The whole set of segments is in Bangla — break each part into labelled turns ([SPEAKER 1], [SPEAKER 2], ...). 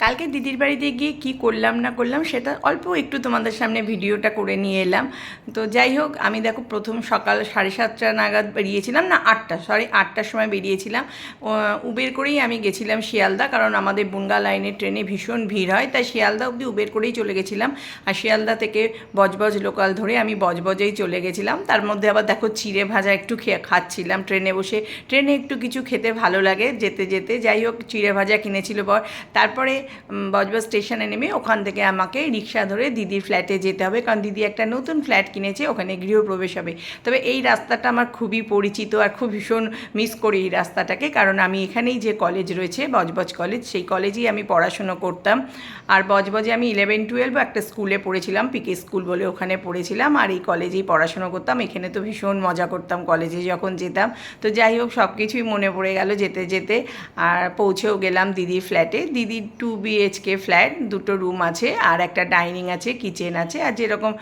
[SPEAKER 1] কালকে দিদির বাড়িতে গিয়ে কি করলাম না করলাম সেটা অল্প একটু তোমাদের সামনে ভিডিওটা করে নিয়ে এলাম। তো যাই হোক, আমি দেখো প্রথম সকাল 7:30 নাগাদ বেরিয়েছিলাম, না 8টা, সরি 8টার সময় বেরিয়েছিলাম। উবের করেই আমি গেছিলাম শিয়ালদা, কারণ আমাদের বনগাঁ লাইনের ট্রেনে ভীষণ ভিড় হয়, তাই শিয়ালদা অবধি উবের করেই চলে গেছিলাম। আর শিয়ালদা থেকে বজবজ লোকাল ধরে আমি বজবজেই চলে গেছিলাম। তার মধ্যে আবার দেখো চিড়ে ভাজা একটু খাচ্ছিলাম ট্রেনে বসে। ট্রেনে একটু কিছু খেতে ভালো লাগে যেতে যেতে। যাই হোক, চিড়ে ভাজা কিনেছিল বর। তারপরে বজবজ স্টেশনে নেমে ওখান থেকে আমাকে রিক্সা ধরে দিদির ফ্ল্যাটে যেতে হবে, কারণ দিদি একটা নতুন ফ্ল্যাট কিনেছে, ওখানে গৃহপ্রবেশ হবে। তবে এই রাস্তাটা আমার খুবই পরিচিত আর খুব ভীষণ মিস করি এই রাস্তাটাকে, কারণ আমি এখানেই যে কলেজ রয়েছে বজবজ কলেজ, সেই কলেজেই আমি পড়াশুনো করতাম। আর বজবজে আমি 11-12 একটা স্কুলে পড়েছিলাম, পিকে স্কুল বলে, ওখানে পড়েছিলাম। আর এই কলেজেই পড়াশুনো করতাম। এখানে তো ভীষণ মজা করতাম কলেজে যখন যেতাম। তো যাই হোক, সব কিছুই মনে পড়ে গেল যেতে যেতে। আর পৌঁছেও গেলাম দিদির ফ্ল্যাটে। দিদির 2 BHK ফ্ল্যাট, 2টো রুম আছে আর একটা ডাইনিং আছে, কিচেন আছে, আর যেরকম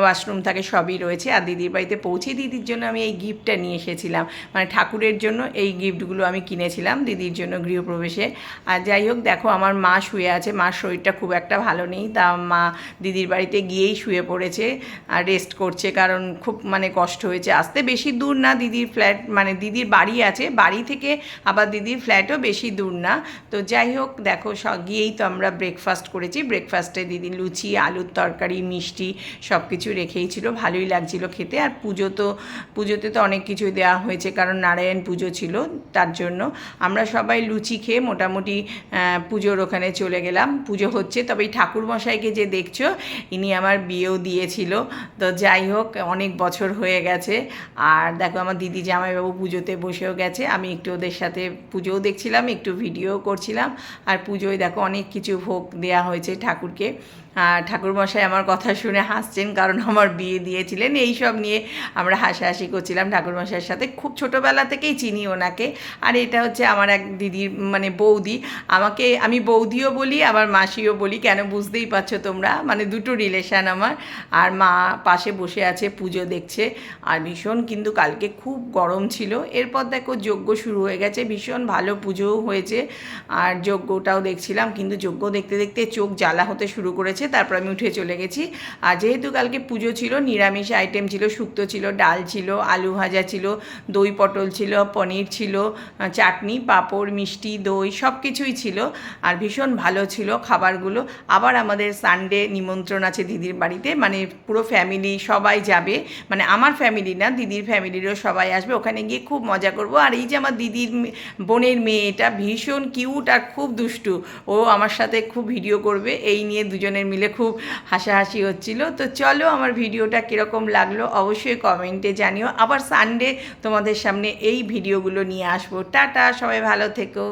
[SPEAKER 1] ওয়াশরুম থাকে সবই রয়েছে। আর দিদির বাড়িতে পৌঁছে দিদির জন্য আমি এই গিফটটা নিয়ে এসেছিলাম, মানে ঠাকুরের জন্য এই গিফটগুলো আমি কিনেছিলাম দিদির জন্য গৃহপ্রবেশে। আর যাই হোক, দেখো আমার মা শুয়ে আছে, মার শরীরটা খুব একটা ভালো নেই, তা মা দিদির বাড়িতে গিয়েই শুয়ে পড়েছে আর রেস্ট করছে, কারণ খুব মানে কষ্ট হয়েছে আসতে। বেশি দূর না দিদির ফ্ল্যাট, মানে দিদির বাড়ি আছে, বাড়ি থেকে আবার দিদির ফ্ল্যাটও বেশি দূর না। তো যাই হোক, দেখো গিয়েই তো আমরা ব্রেকফাস্ট করেছি। ব্রেকফাস্টে দিদি লুচি, আলুর তরকারি, মিষ্টি সব কিছু রেখেই ছিল, ভালোই লাগছিল খেতে। আর পুজোতে তো অনেক কিছুই দেওয়া হয়েছে, কারণ নারায়ণ পুজো ছিল, তার জন্য আমরা সবাই লুচি খেয়ে মোটামুটি পুজোর ওখানে চলে গেলাম। পুজো হচ্ছে, তবে এই ঠাকুরমশাইকে যে দেখছো, ইনি আমার বিয়েও দিয়েছিল। তো যাই হোক, অনেক বছর হয়ে গেছে। আর দেখো আমার দিদি জামাইবাবু পুজোতে বসেও গেছে, আমি একটু ওদের সাথে পুজোও দেখছিলাম, একটু ভিডিও করছিলাম। আর পুজোয় দেখো অনেক কিছু ভোগ দেওয়া হয়েছে ঠাকুরকে। আর ঠাকুরমশাই আমার কথা শুনে হাসছেন, কারণ আমার বিয়ে দিয়েছিলেন। এই সব নিয়ে আমরা হাসাহাসি করছিলাম ঠাকুরমশাইয়ের সাথে। খুব ছোটোবেলা থেকেই চিনি ওনাকে। আর এটা হচ্ছে আমার এক দিদির মানে বৌদি। আমি বৌদিও বলি আবার মাসিও বলি, কেন বুঝতেই পারছো তোমরা, মানে দুটো রিলেশান আমার। আর মা পাশে বসে আছে, পুজো দেখছে। আর ভীষণ কিন্তু কালকে খুব গরম ছিল। এরপর দেখো যজ্ঞ শুরু হয়ে গেছে, ভীষণ ভালো পুজোও হয়েছে। আর যজ্ঞটাও দেখছিলাম, কিন্তু যজ্ঞ দেখতে দেখতে চোখ জ্বালা হতে শুরু করেছে। তারপর আমি উঠে চলে গেছি। আর যেহেতু কালকে পুজো ছিল, নিরামিষ আইটেম ছিল, শুক্তো ছিল, ডাল ছিল, আলু ভাজা ছিল, দই পটল ছিল, পনির ছিল, চাটনি, পাঁপড়, মিষ্টি, দই সব কিছুই ছিল। আর ভীষণ ভালো ছিল খাবারগুলো। আবার আমাদের সানডে নিমন্ত্রণ আছে দিদির বাড়িতে, মানে পুরো ফ্যামিলি সবাই যাবে, মানে আমার ফ্যামিলি না, দিদির ফ্যামিলিরও সবাই আসবে। ওখানে গিয়ে খুব মজা করব। আর এই যে আমার দিদির বোনের মেয়েটা ভীষণ কিউট আর খুব দুষ্টু, ও আমার সাথে খুব ভিডিও করবে, এই নিয়ে দুজনের মিলে খুব হাসাহাসি হচ্ছিল। তো চলো, আমার ভিডিওটা কীরকম লাগলো অবশ্যই কমেন্টে জানিও। আবার সানডে তোমাদের সামনে এই ভিডিওগুলো নিয়ে আসবো। টাটা, সবাই ভালো থেকো।